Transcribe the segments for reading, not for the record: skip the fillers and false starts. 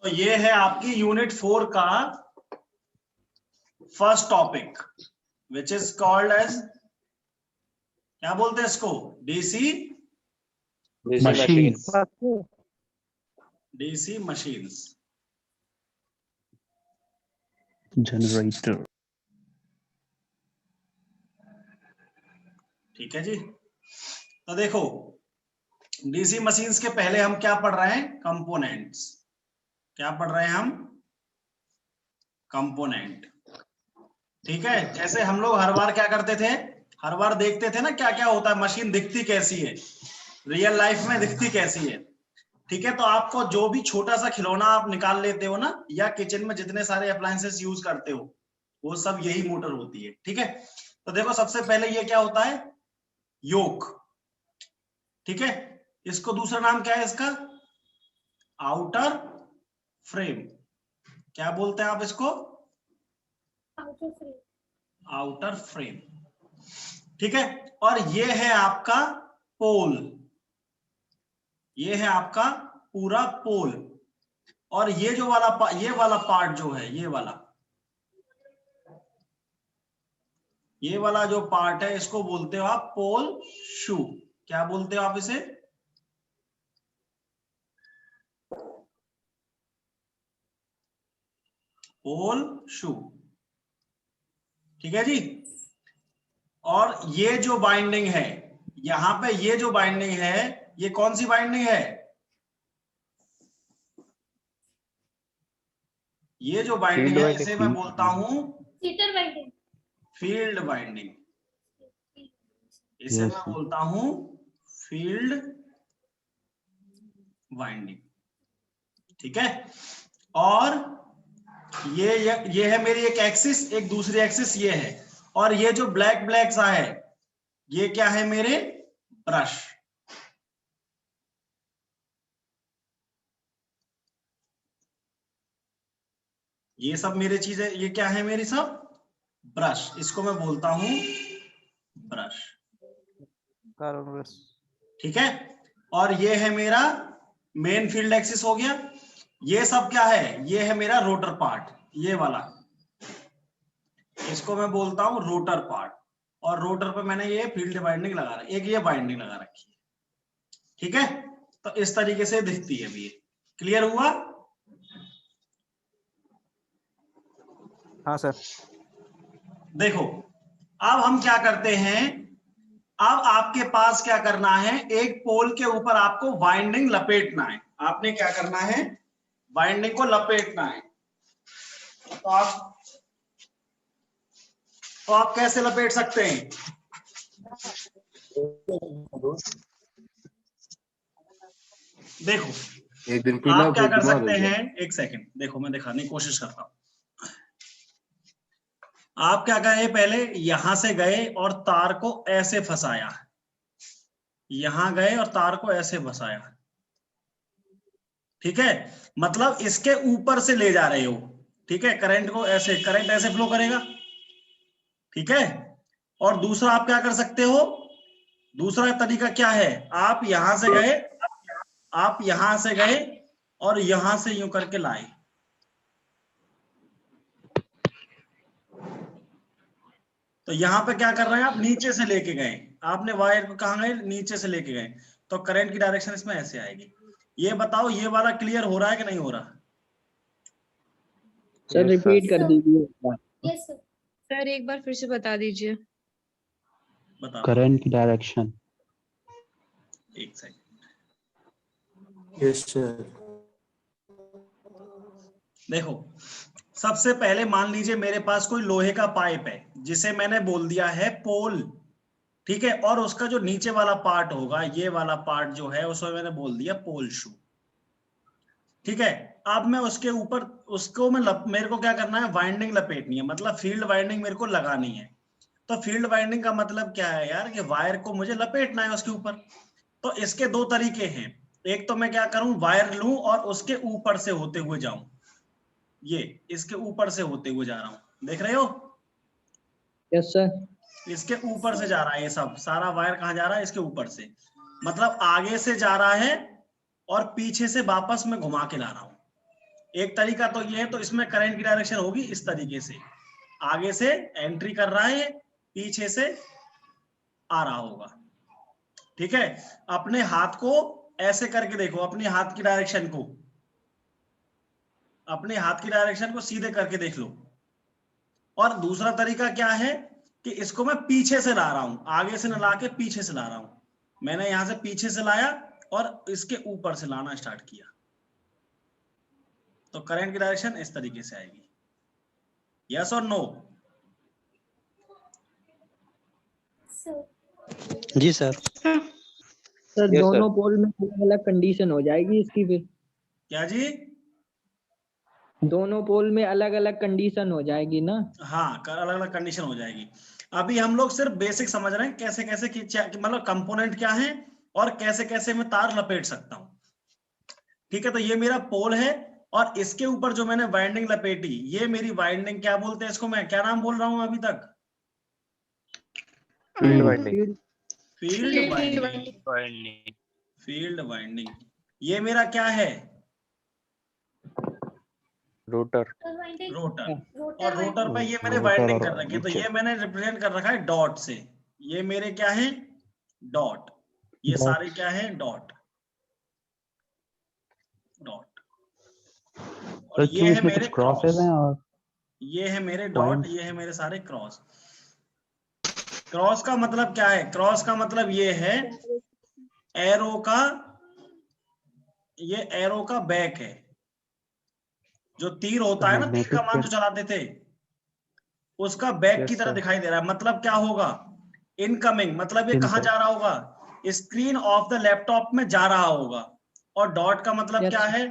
तो ये है आपकी यूनिट 4 का first topic which is called as, क्या बोलते हैं इसको, DC machine. DC machines, generator. ठीक है जी। तो देखो डीसी मशीन्स के पहले हम क्या पढ़ रहे हैं, कंपोनेंट्स। क्या पढ़ रहे हैं हम, कंपोनेंट। ठीक है, जैसे हम लोग हर बार क्या करते थे, हर बार देखते थे ना क्या क्या होता है, मशीन दिखती कैसी है, रियल लाइफ में दिखती कैसी है। ठीक है, तो आपको जो भी छोटा सा खिलौना आप निकाल लेते हो ना, या किचन में जितने सारे अप्लायंसेस यूज करते हो, वो सब यही मोटर होती है। ठीक है, तो देखो सबसे पहले ये क्या होता है, योक। ठीक है, इसको दूसरा नाम क्या है इसका, आउटर फ्रेम। क्या बोलते हैं आप इसको, आउटर फ्रेम। ठीक है, और ये है आपका पोल, ये है आपका पूरा पोल। और ये जो वाला ये वाला पार्ट जो है, ये वाला जो पार्ट है, इसको बोलते हो आप पोल शू। क्या बोलते हो आप इसे, पोल शू। ठीक है जी। और ये जो बाइंडिंग है, यहां पे ये जो बाइंडिंग है, ये कौन सी बाइंडिंग है, ये जो बाइंडिंग है इसे मैं बोलता हूं फील्ड बाइंडिंग। इसे मैं बोलता हूं फील्ड बाइंडिंग। ठीक है, और ये है मेरी एक एक्सिस, एक दूसरी एक्सिस ये है, और ये जो ब्लैक ब्लैक सा है, ये क्या है मेरे ब्रश। ये सब मेरी चीजें, ये क्या है मेरी सब ब्रश, इसको मैं बोलता हूं ब्रश। ठीक है, और ये है मेरा मेन फील्ड एक्सिस हो गया। ये सब क्या है, ये है मेरा रोटर पार्ट, ये वाला, इसको मैं बोलता हूं रोटर पार्ट। और रोटर पे मैंने ये फील्ड बाइंडिंग लगा रखी, एक ये बाइंडिंग लगा रखी है। ठीक है, तो इस तरीके से दिखती है। अभी क्लियर हुआ, हाँ सर। देखो अब हम क्या करते हैं, अब आपके पास क्या करना है, एक पोल के ऊपर आपको वाइंडिंग लपेटना है। आपने क्या करना है, वाइंडिंग को लपेटना है। तो आप कैसे लपेट सकते हैं, देखो एक दिन आप क्या कर सकते हैं, एक सेकंड देखो मैं दिखाने की कोशिश करता हूं। आप क्या करें, पहले यहां से गए और तार को ऐसे फंसाया, यहां गए और तार को ऐसे फंसाया। ठीक है, मतलब इसके ऊपर से ले जा रहे हो। ठीक है, करंट को ऐसे, करंट ऐसे फ्लो करेगा। ठीक है, और दूसरा आप क्या कर सकते हो, दूसरा तरीका क्या है, आप यहां से गए, आप यहां से गए और यहां से यूं करके लाए। तो यहां पे क्या कर रहे हैं आप, नीचे से लेके गए, आपने वायर को कहां गए, नीचे से लेके गए, तो करंट की डायरेक्शन इसमें ऐसे आएगी। ये बताओ ये वाला क्लियर हो रहा है कि नहीं हो रहा, सर रिपीट कर दीजिए। यस सर, एक बार फिर से बता दीजिए। बताओ करंट की डायरेक्शन। एक सेकंड। Yes sir. देखो सबसे पहले मान लीजिए मेरे पास कोई लोहे का पाइप है जिसे मैंने बोल दिया है पोल। ठीक है, और उसका जो नीचे वाला पार्ट होगा, ये वाला पार्ट जो है, उसमें मैंने बोल दिया पोल शू। ठीक है, अब मैं उसके ऊपर, उसको मैं मेरे को क्या करना है, वाइंडिंग लपेटनी है, मतलब फील्ड वाइंडिंग मेरे को लगानी है। तो फील्ड वाइंडिंग का मतलब क्या है यार, कि वायर को मुझे लपेटना है उसके ऊपर। तो इसके दो तरीके हैं, एक तो मैं क्या करूं, वायर लूं और उसके ऊपर से होते हुए जाऊं, ये इसके ऊपर से होते हुए जा रहा हूं, देख रहे हो। Yes sir. इसके ऊपर से जा रहा है, ये सब सारा वायर कहां जा रहा है, इसके ऊपर से, मतलब आगे से जा रहा है और पीछे से वापस में घुमा के ला रहा हूं, एक तरीका तो ये है, तो इसमें करंट की डायरेक्शन होगी इस तरीके से, आगे से एंट्री कर रहा है, पीछे से आ रहा होगा। ठीक है, अपने हाथ को ऐसे करके देखो, अपने हाथ की डायरेक्शन को, अपने हाथ की डायरेक्शन को सीधे करके देख लो। और दूसरा तरीका क्या है कि इसको मैं पीछे से ला रहा हूं, आगे से न ला के पीछे से ला रहा हूं। मैंने यहां से पीछे से लाया और इसके ऊपर से लाना स्टार्ट किया, तो करंट की डायरेक्शन इस तरीके से आएगी। यस और नो? जी सर। सर Yes, दोनों पोल में अलग अलग कंडीशन हो जाएगी इसकी फिर? क्या जी? दोनों पोल में अलग अलग कंडीशन हो जाएगी ना? हाँ, अलग अलग कंडीशन हो जाएगी। अभी हम लोग सिर्फ बेसिक समझ रहे हैं कैसे कैसे मतलब कंपोनेंट क्या है और कैसे कैसे मैं तार लपेट सकता हूं। ठीक है, तो ये मेरा पोल है और इसके ऊपर जो मैंने वाइंडिंग लपेटी, ये मेरी वाइंडिंग, क्या बोलते हैं इसको, मैं क्या नाम बोल रहा हूं अभी तक? Field winding. Field winding. Field winding. ये मेरा क्या है? रोटर। रोटर। और रोटर पे ये मैंने वाइंडिंग कर रखी है, तो ये मैंने रिप्रेजेंट कर रखा है डॉट से। ये मेरे क्या है? डॉट। ये सारे क्या है? डॉट। डॉट। और ये है मेरे क्रॉस हैं और ये है मेरे डॉट, ये है मेरे सारे क्रॉस। क्रॉस का मतलब क्या है? क्रॉस का मतलब ये है एरो का, ये एरो का बैक है। जो तीर होता है ना, तीर कमान जो चलाते थे, उसका बैक की तरह दिखाई दे रहा है। मतलब क्या होगा? इनकमिंग, मतलब ये कहां जा रहा होगा? स्क्रीन ऑफ द लैपटॉप में जा रहा होगा। और डॉट का मतलब Yes, क्या sir. है?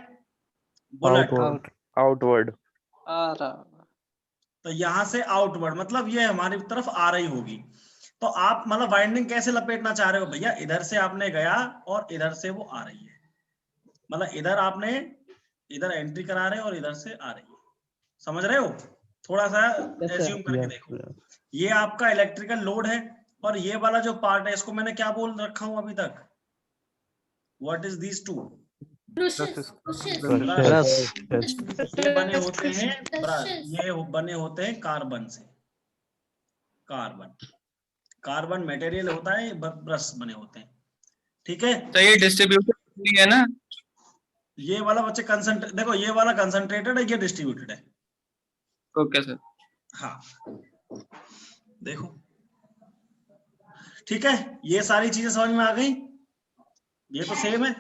बुलेट। आउटवर्ड। तो यहां से आउटवर्ड, मतलब ये हमारी तरफ आ रही होगी। तो आप मतलब वाइंडिंग कैसे लपेटना चाह रहे हो भैया? इधर से आपने गया और इधर से वो आ रही है, मतलब इधर आपने इधर एंट्री करा रहे हो और इधर से आ रही है। समझ रहे हो? थोड़ा सा Yes, sir. एज्यूम करके देखो। ये आपका इलेक्ट्रिकल लोड है और ये वाला जो पार्ट है इसको मैंने क्या बोल रखा हूं अभी तक? What is these two? ये बने होते हैं ब्रश, ये बने होते हैं कार्बन से। कार्बन, कार्बन मटेरियल होता है, ब्रश बने होते हैं। ठीक है, तो ये डिस्ट्रीब्यूटेड है ना? ये वाला बच्चे कंसंट्रेट, देखो ये वाला कंसंट्रेटेड है, ये डिस्ट्रीब्यूटेड है। Okay sir. हाँ, देखो, ठीक है, ये सारी चीजें समझ में आ गई? ये तो सेम है।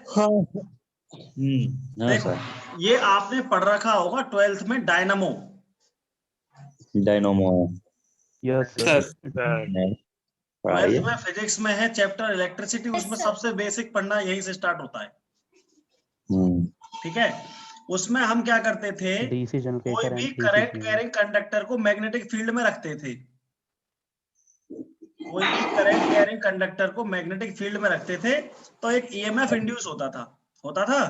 देखो, ये आपने पढ़ रखा होगा 12th में, dynamo. Dynamo. Yes sir. Sir. 12th में फिजिक्स में है चैप्टर इलेक्ट्रिसिटी, उसमें सबसे बेसिक पढ़ना यहीं से स्टार्ट होता है। ठीक है, उसमें हम क्या करते थे, डीसी कोई जनरेटर भी एंड करंट कैरिंग कंडक्टर को मैग्नेटिक फील्ड में रखते थे। कोई भी करंट कैरिंग कंडक्टर को मैग्नेटिक फील्ड में रखते थे तो एक ईएमएफ इंड्यूस होता था। Sir.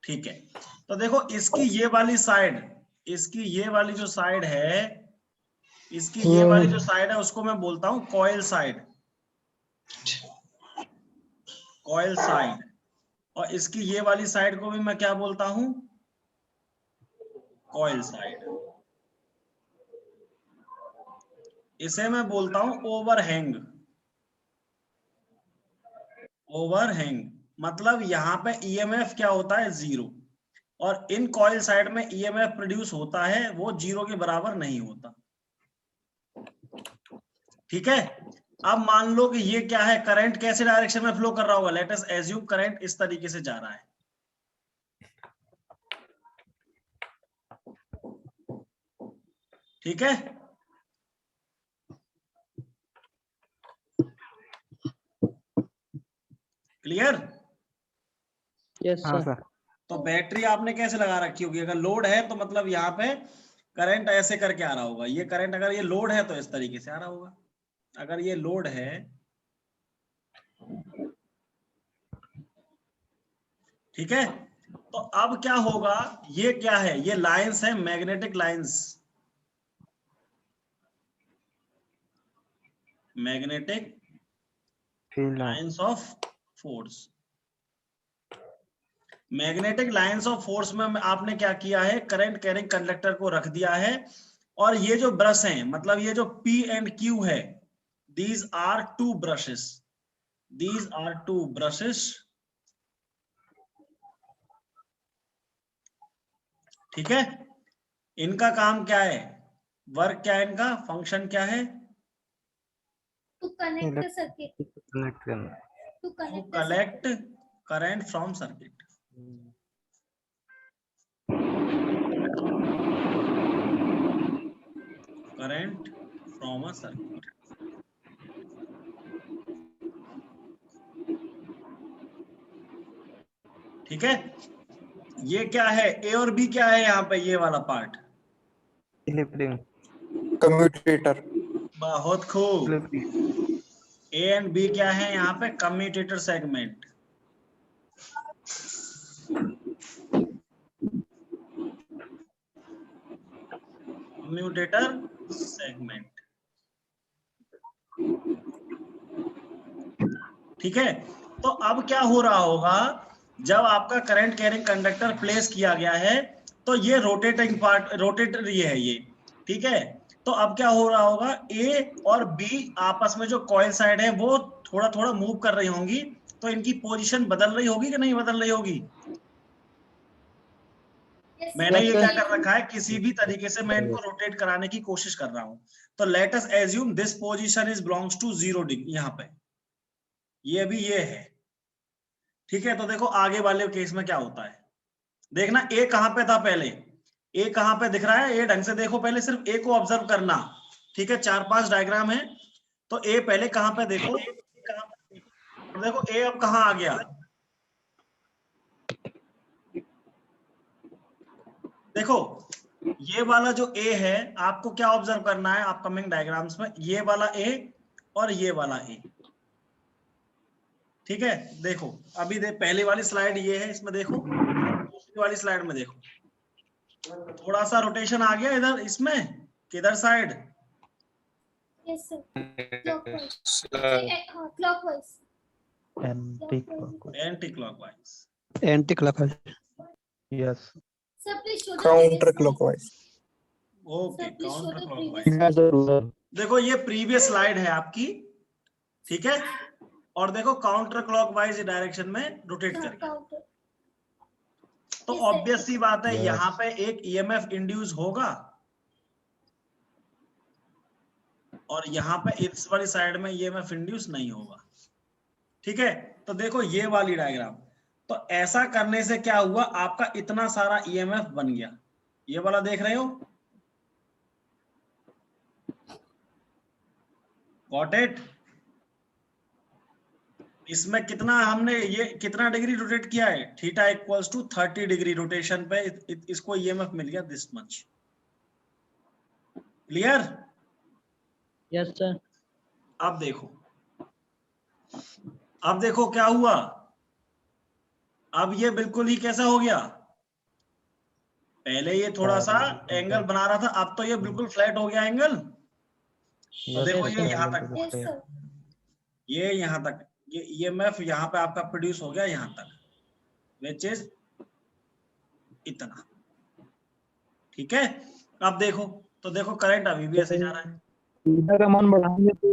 ठीक है, तो देखो इसकी ये वाली साइड, इसकी ये वाली जो साइड है, इसकी ये वाली जो साइड है उसको मैं बोलता हूं कॉइल साइड। Coil side. और इसकी ये वाली साइड को भी मैं क्या बोलता हूं? Coil side. इसे मैं बोलता हूं ओवरहैंग। ओवरहैंग मतलब यहां पे ईएमएफ क्या होता है? जीरो। और इन कॉइल साइड में ईएमएफ प्रोड्यूस होता है, वो जीरो के बराबर नहीं होता। ठीक है, अब मान लो कि ये क्या है, करंट कैसे डायरेक्शन में फ्लो कर रहा होगा? लेट अस एज्यूम करंट इस तरीके से जा रहा है। ठीक है, क्लियर? Yes, sir. तो बैटरी आपने कैसे लगा रखी होगी? अगर लोड है तो मतलब यहाँ पे करंट ऐसे करके आ रहा होगा। ये करंट अगर ये लोड है तो इस तरीके से आ रहा होगा। अगर ये लोड है, ठीक है, तो अब क्या होगा? ये क्या है? ये लाइंस है, magnetic lines. Magnetic lines of force. Magnetic lines of force में आपने क्या किया है, करंट कैरिंग कंडक्टर को रख दिया है, और ये जो ब्रश हैं, मतलब ये जो P एंड Q है, these are two brushes, these are two brushes, ठीक है। इनका काम क्या है, वर्क क्या है, इनका फंक्शन क्या है, to connect the circuit. Connect करना To to connect the collect circuit. Current from circuit. Current from a circuit, ठीक है। ये क्या है, ए और बी क्या है यहाँ पे, ये वाला पार्ट, क्लिपिंग कम्यूटेटर। बहुत खूब। क्लिपिंग ए एंड बी क्या है यहाँ पे, कम्यूटेटर सेगमेंट, कम्यूटेटर सेगमेंट, ठीक है। तो अब क्या हो रहा होगा, जब आपका करंट कैरिंग कंडक्टर प्लेस किया गया है, तो ये रोटेटिंग पार्ट, रोटेटर ये है ये, ठीक है। तो अब क्या हो रहा होगा, ए और बी आपस में जो कॉइल साइड है वो थोड़ा थोड़ा मूव कर रही होंगी, तो इनकी पोजीशन बदल रही होगी कि नहीं बदल रही होगी। Yes, मैंने sir. ये क्या कर रखा है, किसी भी तरीके से मैं इनको रोटेट कराने की कोशिश कर रहा हूं। तो let us assume this position is belongs to 0 degree, यहाँ पे ये भी ये है, ठीक है। तो देखो आगे वाले केस में क्या होता है, देखना ए कहां पे था पहले, ए कहां पे दिख रहा है, ए ढंग से देखो, पहले सिर्फ ए को ऑब्जर्व करना, ठीक है। 4-5 डायग्राम है, तो ए पहले कहां पे देखो, और देखो ए अब कहां आ गया, देखो ये वाला जो ए है, आपको क्या ऑब्जर्व करना है अपकमिंग डायग्राम्स में, ये वाला ए और ये वाला ए, ठीक है। देखो अभी पहली वाली स्लाइड ये है, इसमें देखो, दूसरी वाली स्लाइड में देखो, थोड़ा सा रोटेशन आ गया इधर, इसमें किधर side, Yes, sir. Clockwise. Clockwise. Anti clockwise anti clockwise, anti clockwise yes Sir, please show the counter previous slide. Clockwise. Okay, Sir, please show counter the clockwise. previous slide. देखो ये प्रीवियस स्लाइड है आपकी, ठीक है, और देखो counter clockwise direction में rotate Sir, करके, counter. तो Yes, sir. ऑब्वियस सी बात है, Yes. यहाँ पे एक ईएमएफ इंड्यूस होगा, और यहाँ पे इस वाली साइड में ईएमएफ इंड्यूस नहीं होगा, ठीक है। तो देखो ये वाली डायग्राम, तो ऐसा करने से क्या हुआ, आपका इतना सारा ईएमएफ बन गया, ये वाला देख रहे हो, गॉट इट। इसमें कितना हमने, ये कितना डिग्री रोटेट किया है, theta equals to 30 degree rotation पे इसको ईएमएफ मिल गया this much, clear. Yes sir. अब देखो, अब देखो क्या हुआ, अब ये बिल्कुल ही कैसा हो गया, पहले ये थोड़ा सा एंगल बना रहा था, अब तो ये बिल्कुल फ्लैट हो गया एंगल। तो देखो ये यहाँ तक, Yes, sir. ये यहाँ तक, ये ईएमएफ यहाँ पे आपका प्रोड्यूस हो गया यहाँ तक, विच इज इतना, ठीक है। अब देखो, तो देखो करंट अभी भी ऐसे जा रहा है। थीटा का मान बढ़ाएंगे तो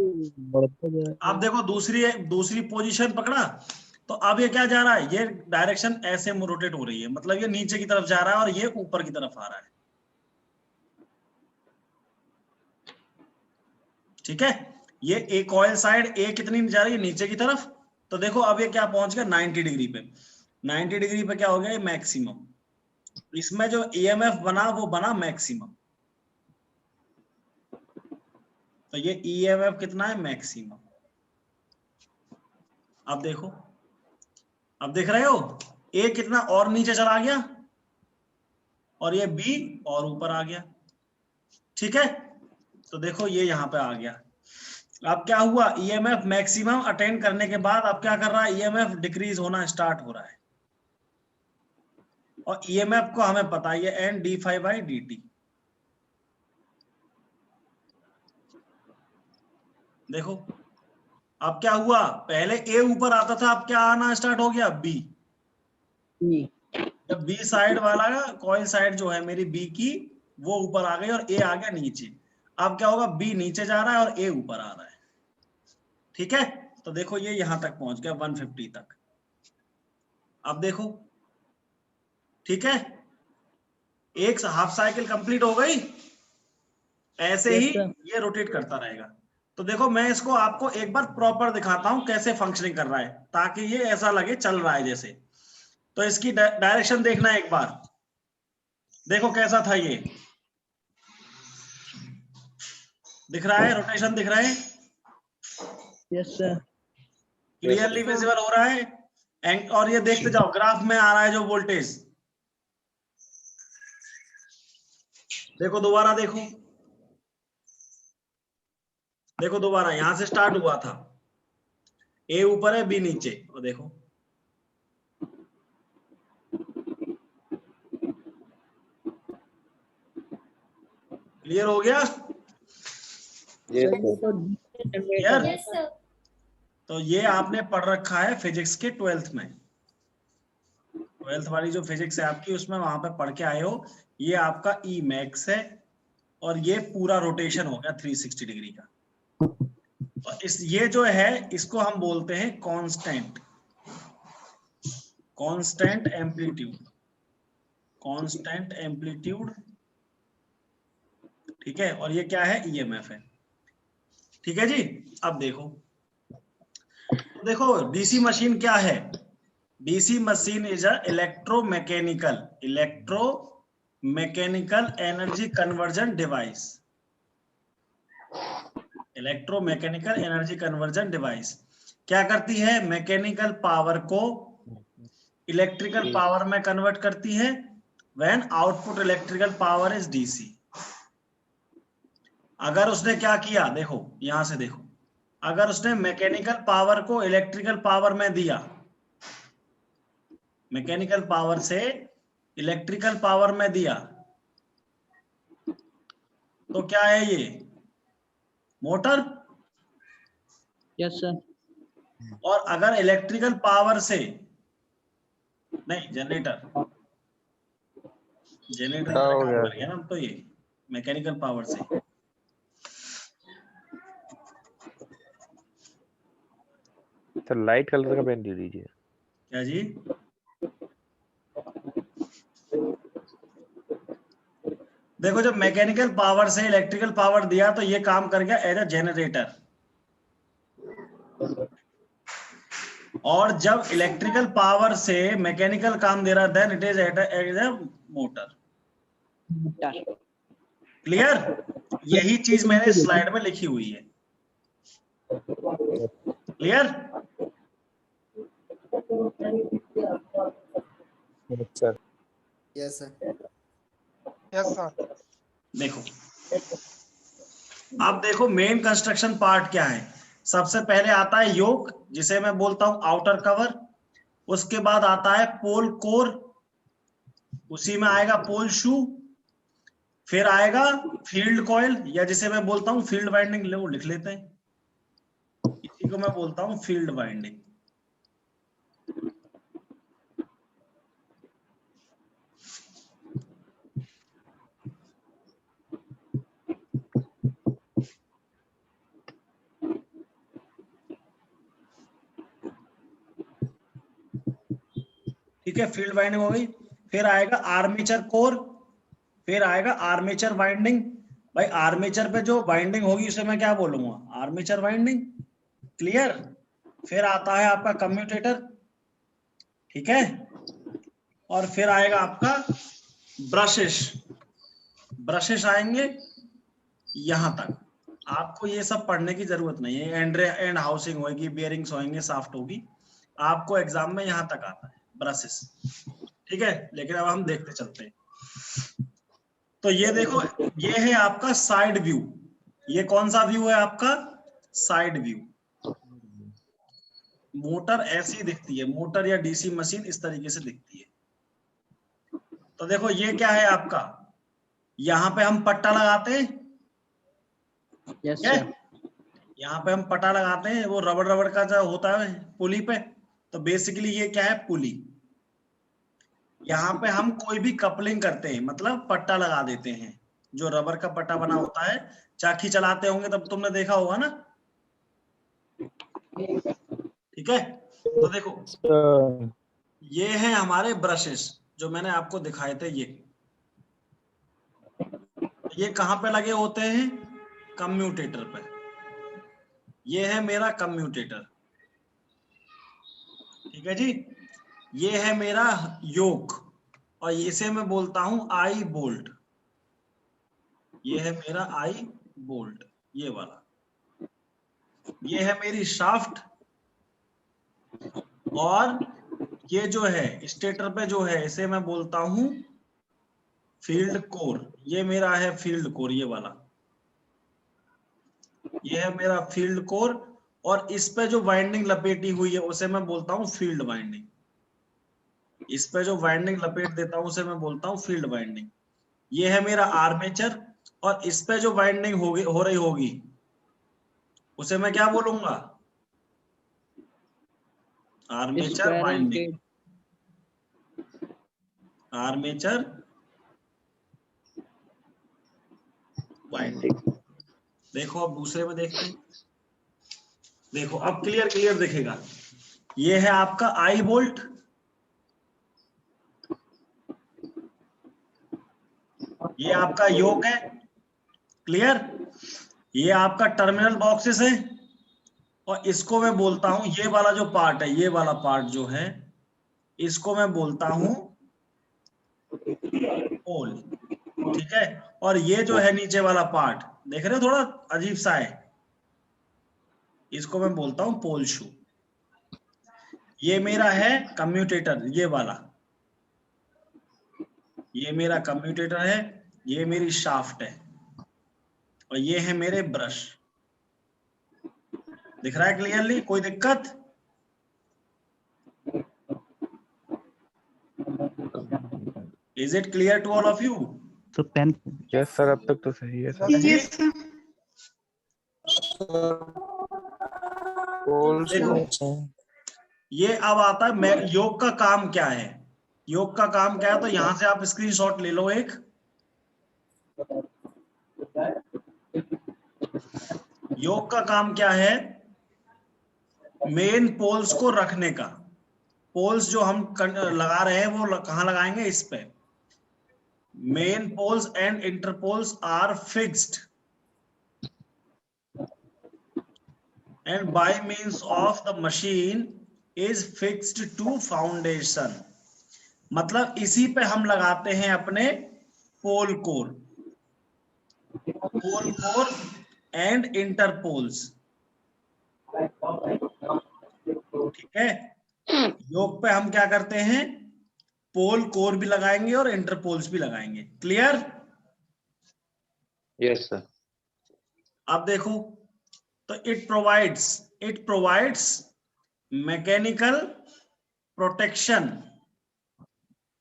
बढ़ता जाएगा। अब देखो दूसरी पोजीशन पकड़ा, तो अब ये क्या जा रहा है, ये डायरेक्शन ऐसे रोटेट हो रही है, मतलब ये नीचे की तरफ जा रहा है और ये ऊपर की तरफ आ रहा है, ठीक है। ये एक कॉइल साइड ए कितनी जा रही है, नीचे की तरफ, तो देखो अब ये क्या पहुंच गया 90 डिग्री पे, 90 डिग्री पे क्या हो गया, ये मैक्सिमम, इसमें जो ईएमएफ बना वो बना मैक्सिमम, तो ये ईएमएफ कितना है, मैक्सिमम। अब देखो, अब देख रहे हो, ए कितना और नीचे चला गया, और ये बी और ऊपर आ गया, ठीक है। तो देखो ये यहां पे आ गया, अब क्या हुआ, ईएमएफ मैक्सिमम अटेन करने के बाद अब क्या कर रहा है, ईएमएफ डिक्रीज होना स्टार्ट हो रहा है, और ईएमएफ को हमें पता है n d phi by d t. देखो अब क्या हुआ, पहले ए ऊपर आता था, अब क्या आना स्टार्ट हो गया, बी, जब बी साइड वाला कॉइल साइड जो है मेरी बी की वो ऊपर आ गई और ए आ गया नीचे। अब क्या होगा, बी नीचे जा रहा है और ए ऊपर आ रहा है। ठीक है, तो देखो ये यहां तक पहुंच गया 150 तक। अब देखो, ठीक है, एक हाफ साइकिल कंप्लीट हो गई। ऐसे Yes, ही sir. ये रोटेट करता रहेगा। तो देखो मैं इसको आपको एक बार प्रॉपर दिखाता हूं कैसे फंक्शनिंग कर रहा है, ताकि ये ऐसा लगे चल रहा है जैसे। तो इसकी डायरेक्शन देखना एक बार, देखो कैसा था ये, दिख रहा है, रोटेशन दिख रहा है, Yes, sir. क्लियरली विजिबल हो रहा है। और ये देखते जाओ ग्राफ में आ रहा है जो वोल्टेज, देखो दोबारा देखो, देखो दोबारा यहां से स्टार्ट हुआ था, ए ऊपर है बी नीचे, और देखो क्लियर हो गया। यार यस सर। तो ये आपने पढ़ रखा है फिजिक्स के 12th में, 12th वाली जो फिजिक्स है आपकी उसमें वहां पे पढ़ के आए हो। ये आपका ई मैक्स है और ये पूरा रोटेशन हो गया 360 डिग्री का। और ये जो है इसको हम बोलते हैं constant, constant amplitude, constant amplitude. ठीक है, और ये क्या है, ईएमएफ है। ठीक है जी। अब देखो, तो देखो डीसी मशीन क्या है, DC machine is a electromechanical energy conversion device, electromechanical energy conversion device. क्या करती है, मैकेनिकल पावर को इलेक्ट्रिकल पावर में कन्वर्ट करती है when output electrical power is DC. अगर उसने क्या किया, देखो यहां से देखो, अगर उसने मैकेनिकल पावर को इलेक्ट्रिकल पावर में दिया, मैकेनिकल पावर से इलेक्ट्रिकल पावर में दिया, तो क्या है ये, मोटर। Yes, sir. और अगर इलेक्ट्रिकल पावर से नहीं, जनरेटर, जनरेटर क्या हो काम गया? कर गया ना, तो ये मैकेनिकल पावर से। तो लाइट कलर का पेन दे दीजिए। क्या जी, देखो जब मैकेनिकल पावर से इलेक्ट्रिकल पावर दिया तो ये काम कर गया एज अ जनरेटर, और जब इलेक्ट्रिकल पावर से मैकेनिकल काम दे रहा है then it is as a motor. Clear, यही चीज मैंने स्लाइड में लिखी हुई है। Clear, sir. Yes sir. देखो अब देखो मेन कंस्ट्रक्शन पार्ट क्या है। सबसे पहले आता है योक, जिसे मैं बोलता हूं आउटर कवर। उसके बाद आता है पोल कोर, उसी में आएगा पोल शू। फिर आएगा फील्ड कॉइल, या जिसे मैं बोलता हूं फील्ड वाइंडिंग, लिख लेते हैं, इसी को मैं बोलता हूं फील्ड वाइंडिंग। ठीक है, फील्ड वाइंडिंग हो गई। फिर आएगा आर्मेचर कोर, फिर आएगा आर्मेचर वाइंडिंग। भाई आर्मेचर पे जो वाइंडिंग होगी उसे मैं क्या बोलूंगा, आर्मेचर वाइंडिंग। क्लियर। फिर आता है आपका कम्यूटेटर, ठीक है, और फिर आएगा आपका ब्रशेस, ब्रशेस आएंगे यहां तक। आपको ये सब पढ़ने की जरूरत नहीं है, एंड हाउसिंग होगी, बियरिंग्स होंगे, साफ्ट होगी, आपको एग्जाम में यहां तक आता है ब्रशेस। ठीक है, लेकिन अब हम देखते चलते हैं। तो ये देखो, ये है आपका साइड व्यू। ये कौन सा व्यू है आपका, साइड व्यू। मोटर ऐसी दिखती है, मोटर या डीसी मशीन इस तरीके से दिखती है। तो देखो ये क्या है आपका, यहां पे हम पट्टा लगाते हैं, Yes, sir. यहाँ पे हम पट्टा लगाते हैं, वो रबड़ रबड़ का जो होता है पुली पे, तो बेसिकली ये क्या है, पुली। यहाँ पे हम कोई भी कपलिंग करते हैं, मतलब पट्टा लगा देते हैं, जो रबर का पट्टा बना होता है, चाकी चलाते होंगे तब तुमने देखा होगा ना। ठीक है, तो देखो ये है हमारे ब्रशेस जो मैंने आपको दिखाए थे। ये कहाँ पे लगे होते हैं? कम्यूटेटर पे। ये है मेरा कम्यूटेटर, ठीक है जी। ये है मेरा योक, और इसे मैं बोलता हूं आई बोल्ट। ये है मेरा आई बोल्ट, ये वाला। ये है मेरी शाफ्ट, और ये जो है स्टेटर पे जो है इसे मैं बोलता हूं फील्ड कोर। ये मेरा है फील्ड कोर, ये वाला, ये है मेरा फील्ड कोर। और इस पे जो वाइंडिंग लपेटी हुई है उसे मैं बोलता हूं फील्ड वाइंडिंग। इस पे जो वाइंडिंग लपेट देता हूं उसे मैं बोलता हूं फील्ड वाइंडिंग। ये है मेरा आर्मेचर, और इस पे जो वाइंडिंग हो रही होगी उसे मैं क्या बोलूंगा? Armature winding. Armature winding. देखो अब दूसरे में देखते हैं। देखो अब क्लियर दिखेगा। ये है आपका आई बोल्ट, ये आपका योक है, क्लियर। ये आपका टर्मिनल बॉक्सेस है, और इसको मैं बोलता हूं, ये वाला जो पार्ट है, ये वाला पार्ट जो है इसको मैं बोलता हूं पोल, ठीक है। और ये जो है नीचे वाला पार्ट, देख रहे हो थोड़ा अजीब सा है, इसको मैं बोलता हूं पोल शू। ये मेरा है कम्यूटेटर, ये वाला, ये मेरा कम्यूटेटर है, ये मेरी शाफ्ट है, और ये है मेरे ब्रश। दिख रहा है क्लियरली? कोई दिक्कत? Is it clear to all of you? तो पेन यस सर, अब तक तो सही है सर। Yes sir. देखो ये अब आता है योग का काम क्या है। योग का काम क्या है, तो यहां से आप स्क्रीनशॉट ले लो एक। योग का काम क्या है? मेन पोल्स को रखने का। पोल्स जो हम लगा रहे हैं वो कहां लगाएंगे? इस पे। Main poles and interpoles are fixed and by means of the machine is fixed to foundation। मतलब इसी पे हम लगाते हैं अपने पोल कोर एंड इंटरपोल्स, ठीक है। योग पे हम क्या करते हैं? पोल कोर भी लगाएंगे और इंटरपोल्स भी लगाएंगे। क्लियर? Yes sir. अब देखो, तो it provides mechanical protection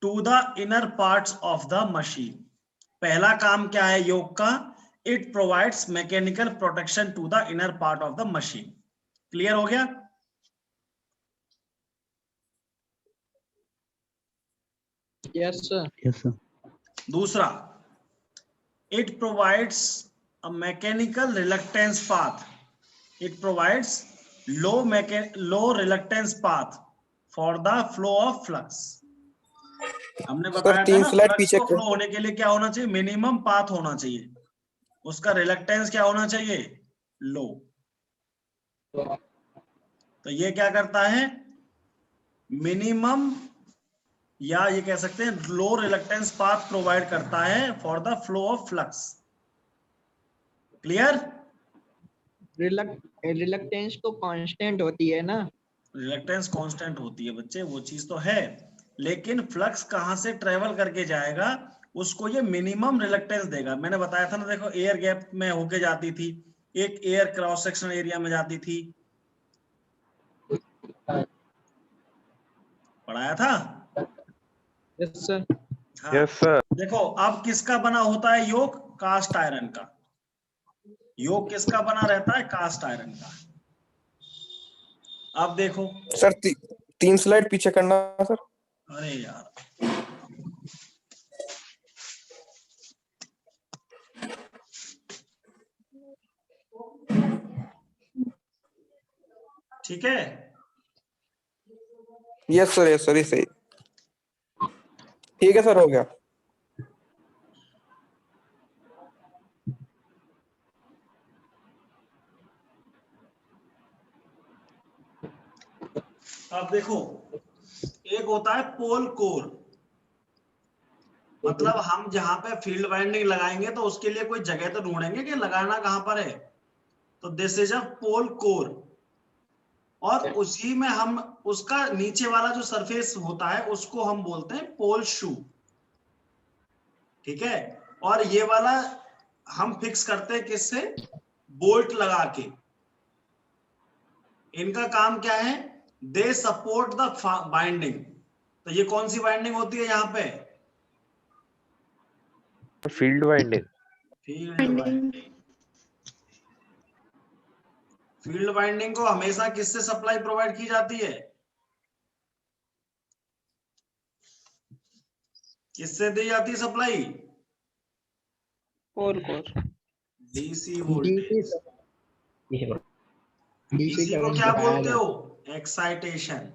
to the inner parts of the machine. पहला काम क्या है योग का? It provides mechanical protection to the inner part of the machine. Clear हो गया? Yes sir. Yes sir. दूसरा, it provides a mechanical reluctance path. It provides low reluctance path for the flow of flux। हमने बताया था ना, flux को flow होने के लिए क्या होना चाहिए? मिनिमम पाथ होना चाहिए, उसका रिलक्टेंस क्या होना चाहिए? लो। तो ये क्या करता है? मिनिमम, या ये कह सकते हैं लो रिलक्टेंस पाथ प्रोवाइड करता है for the flow of flux. Clear? Reluctance तो कांस्टेंट होती है ना? रिलक्टेंस कांस्टेंट होती है बच्चे, वो चीज तो है, लेकिन फ्लक्स कहां से ट्रेवल करके जाएगा उसको ये मिनिमम रिलक्टेंस देगा। मैंने बताया था ना, देखो एयर गैप में होके जाती थी, एक एयर क्रॉस सेक्शन एरिया में जाती थी, पढ़ाया था? Yes sir. हाँ। Yes sir. देखो अब किसका बना होता है योग? कास्ट आयरन का। योग किसका बना रहता है? कास्ट आयरन का। अब देखो सर 3 स्लाइड पीछे करना सर। अरे यार ठीक है, यस सर ये सही। ठीक है सर, हो गया। अब देखो, एक होता है पोल कोर, मतलब हम जहां पे फील्ड वाइंडिंग लगाएंगे तो उसके लिए कोई जगह तो ढूंढेंगे कि लगाना कहां पर है। तो this is a pole core, और उसी में हम उसका नीचे वाला जो सरफेस होता है उसको हम बोलते हैं पोल शू। ठीक है, और ये वाला हम फिक्स करते हैं किससे, बोल्ट लगा के। इनका काम क्या है, दे सपोर्ट द बाइंडिंग। तो ये कौन सी बाइंडिंग होती है यहाँ पे, field winding. Field winding. Field winding को हमेशा किससे सप्लाई प्रोवाइड की जाती है, किससे दी जाती है supply, pole core. DC voltage. DC DC को क्या बोलते हो, एक्साइटेशन।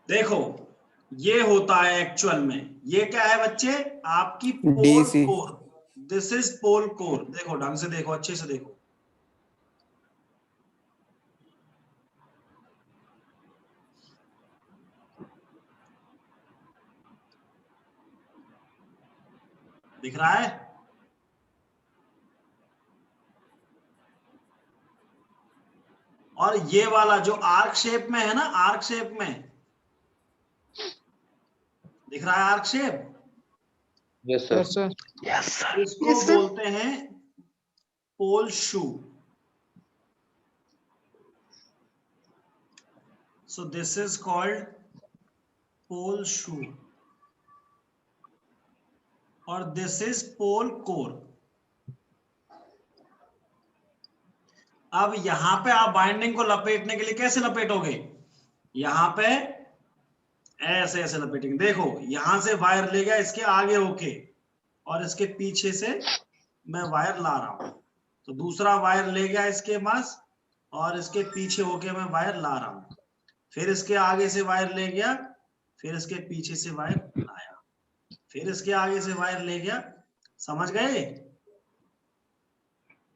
देखो ये होता है एक्चुअल में, ये क्या है बच्चे, आपकी pole DC। Core. This is pole core. देखो ढंग से देखो, अच्छे से देखो, दिख रहा है। और ये वाला जो आर्क शेप में है ना, आर्क शेप में दिख रहा है, arc shape, yes sir. Yes sir. इसको बोलते हैं pole shoe. So this is called pole shoe, और दिस इज पोल कोर। अब यहां पे आप बाइंडिंग को लपेटने के लिए कैसे लपेटोगे, यहां पे ऐसे ऐसे लपेटेंगे। देखो यहां से वायर ले गया इसके आगे होके, और इसके पीछे से मैं वायर ला रहा हूं, तो दूसरा वायर ले गया इसके पास, और इसके पीछे होके मैं वायर ला रहा हूं, फिर इसके आगे से वायर ले गया, फिर इसके पीछे से वायर लाया, फिर इसके आगे से वायर ले गया। समझ गए।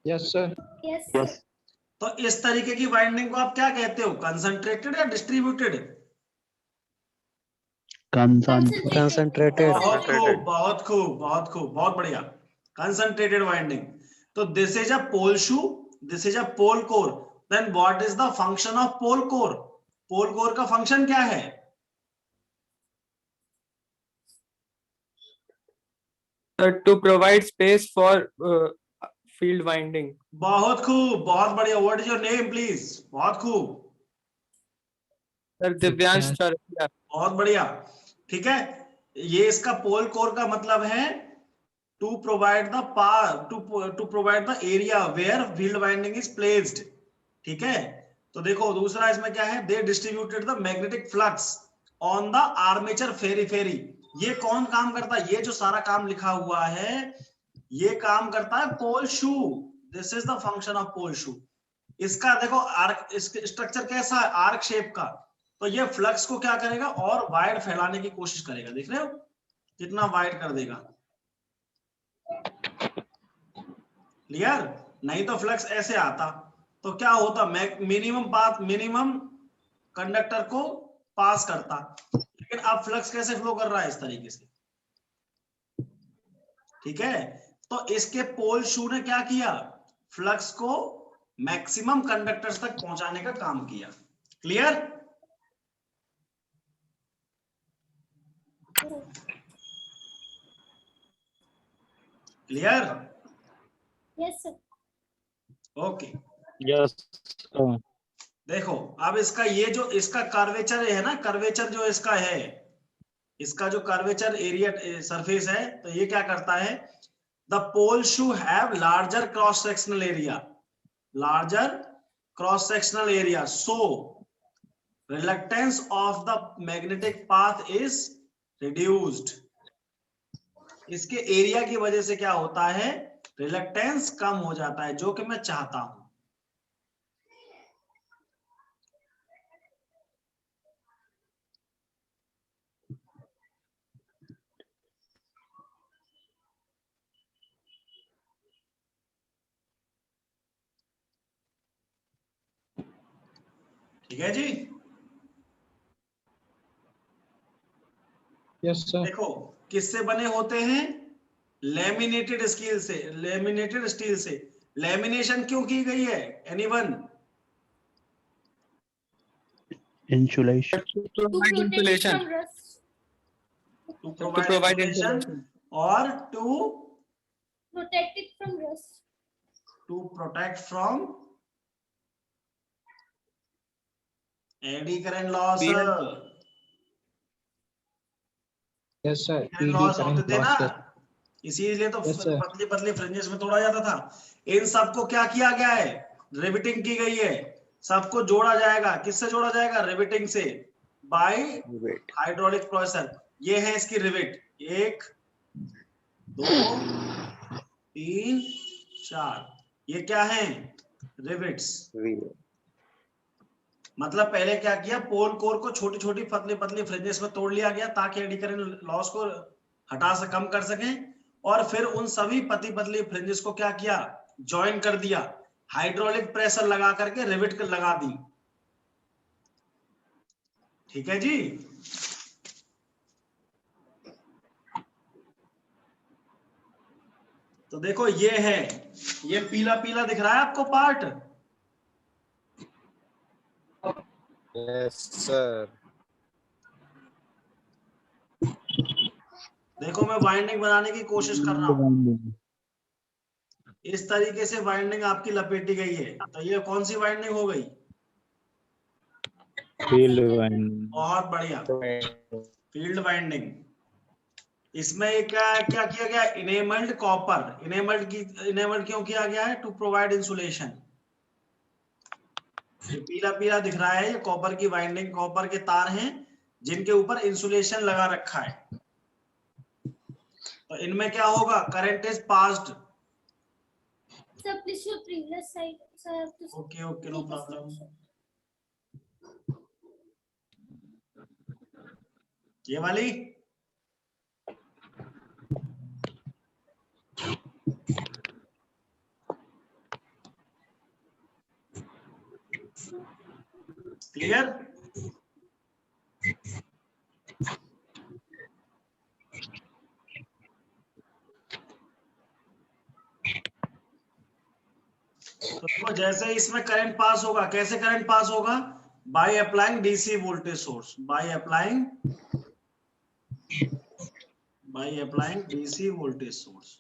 Yes sir. यस तो इस तरीके की वाइंडिंग को आप क्या कहते हो, कंसंट्रेटेड या डिस्ट्रीब्यूटेड। कंसंट्रेटेड। बहुत खूब, बहुत खूब, बहुत खूब, बहुत बढ़िया, कंसंट्रेटेड वाइंडिंग। तो this is a pole shoe, this is a pole core. Then what is the function of pole core, pole core का फंक्शन क्या है, To provide space for field winding. बहुत खूब, बहुत बढ़िया। What is your name please, बहुत खूब, Sir, Divyansh Chaurasia. बहुत बढ़िया। ठीक है, ये इसका पोल कोर का मतलब है to provide the to provide the area where field winding is placed. ठीक है, तो देखो दूसरा इसमें क्या है, they distributed the magnetic flux on the armature periphery. ये कौन काम करता है, ये जो सारा काम लिखा हुआ है ये काम करता है pole shoe. This is the function of pole shoe. इसका देखो आर्क, इसका स्ट्रक्चर कैसा है, आर्क शेप का। तो ये फ्लक्स को क्या करेगा, और वाइड फैलाने की कोशिश करेगा। देख रहे हो कितना वाइड कर देगा, क्लियर। नहीं तो फ्लक्स ऐसे आता तो क्या होता, मिनिमम पाथ, मिनिमम कंडक्टर को पास करता, लेकिन अब फ्लक्स कैसे फ्लो कर रहा है, इस तरीके से। ठीक है, तो इसके पोल शू ने क्या किया, फ्लक्स को मैक्सिमम कंडक्टर्स तक पहुंचाने का काम किया। Clear. Clear. Yes sir. Okay, yes देखो अब इसका ये जो इसका कर्वेचर है ना, कर्वेचर जो इसका है, इसका जो कर्वेचर एरिया सरफेस है, तो ये क्या करता है, the pole shoe have larger cross sectional area, larger cross sectional area, so reluctance of the magnetic path is reduced। इसके एरिया की वजह से क्या होता है, रिलक्टेंस कम हो जाता है, जो कि मैं चाहता हूं। ठीक है जी। Yes sir. देखो किससे बने होते हैं, लेमिनेटेड स्टील से, लेमिनेटेड स्टील से। लेमिनेशन क्यों की गई है, anyone? Insulation. To provide insulation. To To provide provide insulation. और to Protect it from rust. Protect from eddy current loss. Yes sir. Current loss होते थे ना, इसीलिए तो Yes, sir. पतली पतली फ्रिंजेस में तोड़ा जाता था। इन सबको क्या किया गया है, रिविटिंग की गई है। सबको जोड़ा जाएगा, किससे जोड़ा जाएगा, रिविटिंग से, बाय Wait. Hydraulic processor. ये है इसकी रिविट, 1 2 3 4, ये क्या है, रिविट्स। Wheel. मतलब पहले क्या किया, पोल कोर को छोटी छोटी पतली पतली फ्रिंजेस में तोड़ लिया गया ताकि एडी करंट लॉस को कम कर सकें, और फिर उन सभी पतली पतली फ्रिंजेस को क्या किया, ज्वाइन कर दिया, हाइड्रोलिक प्रेशर लगा करके रिविट कर लगा दी। ठीक है जी। तो देखो ये है, ये पीला पीला दिख रहा है आपको पार्ट, Yes, sir. देखो मैं वाइंडिंग बनाने की कोशिश कर रहा हूं। इस तरीके से वाइंडिंग आपकी लपेटी गई है, तो ये कौन सी वाइंडिंग हो गई, फील्ड वाइंडिंग। बहुत बढ़िया, फील्ड वाइंडिंग। इसमें क्या क्या किया गया, इनेमल्ड कॉपर। इनेमल्ड क्यों किया गया है, टू प्रोवाइड इंसुलेशन। ये पीला पीला दिख रहा है, ये कॉपर की वाइंडिंग, कॉपर के तार हैं जिनके ऊपर इंसुलेशन लगा रखा है। तो इनमें क्या होगा, current is passed. Sir, please show previous slide. Sir, okay okay, no problem. ये वाली क्लियर। तो जैसे इसमें करंट पास होगा, कैसे करंट पास होगा, by applying DC voltage source, by applying DC voltage source.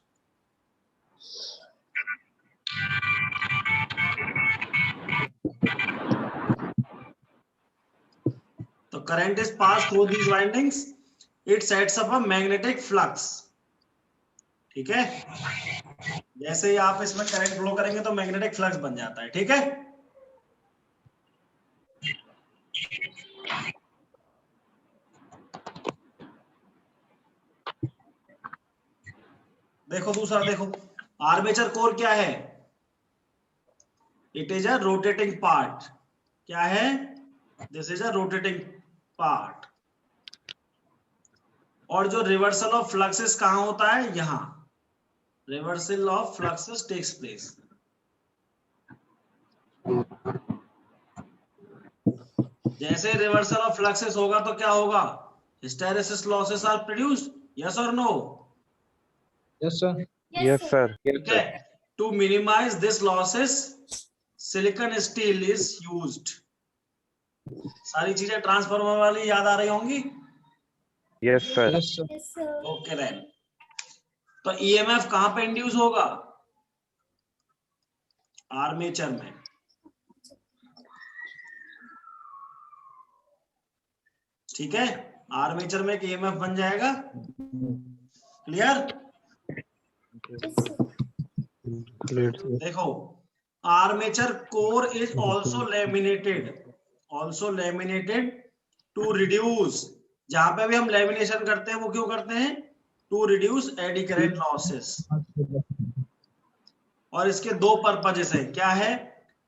तो current is pass through these windings, it sets up a magnetic flux. ठीक है, जैसे ही आप इसमें करंट फ्लो करेंगे तो मैग्नेटिक फ्लक्स बन जाता है। ठीक है, देखो दूसरा, देखो आर्मेचर कोर क्या है, it is a rotating part. क्या है, this is a rotating part. और जो रिवर्सल ऑफ फ्लक्सेस कहां होता है, यहां reversal of fluxes takes place. जैसे रिवर्सल ऑफ फ्लक्सेस होगा तो क्या होगा, hysteresis losses are produced, yes और no. Yes sir. Yes, sir. ठीक है, to minimise this losses silicon steel is used. सारी चीजें ट्रांसफार्मर वाली याद आ रही होंगी। Yes, sir. Yes sir. yes, sir. Okay then, तो ईएमएफ कहां पे इंड्यूस होगा, आर्मेचर में। ठीक है, आर्मेचर में एक ईएमएफ बन जाएगा। क्लियर। Yes, sir. देखो armature core is also laminated to reduce. जहां पे भी हम लेमिनेशन करते हैं वो क्यों करते हैं, to reduce eddy current losses. और इसके दो पर्पजेस है, क्या है?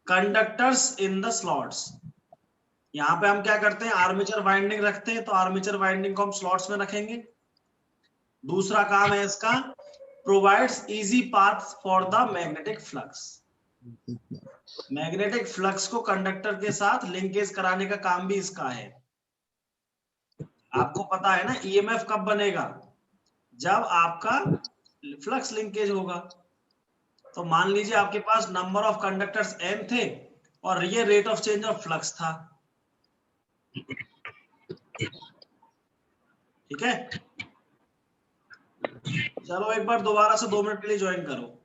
Conductors in the slots. यहाँ पे हम क्या करते हैं, आर्मेचर वाइंडिंग रखते हैं, तो आर्मेचर वाइंडिंग को हम स्लॉट्स में रखेंगे। दूसरा काम है इसका, provides easy path for the magnetic flux. Magnetic flux को कंडक्टर के साथ लिंकेज कराने का काम भी इसका है। आपको पता है ना ईएमएफ कब बनेगा? जब आपका फ्लक्स लिंकेज होगा। तो मान लीजिए आपके पास नंबर ऑफ कंडक्टर्स n थे और ये rate of change of flux था, ठीक है? चलो एक बार दोबारा से 2 मिनट के लिए ज्वाइन करो।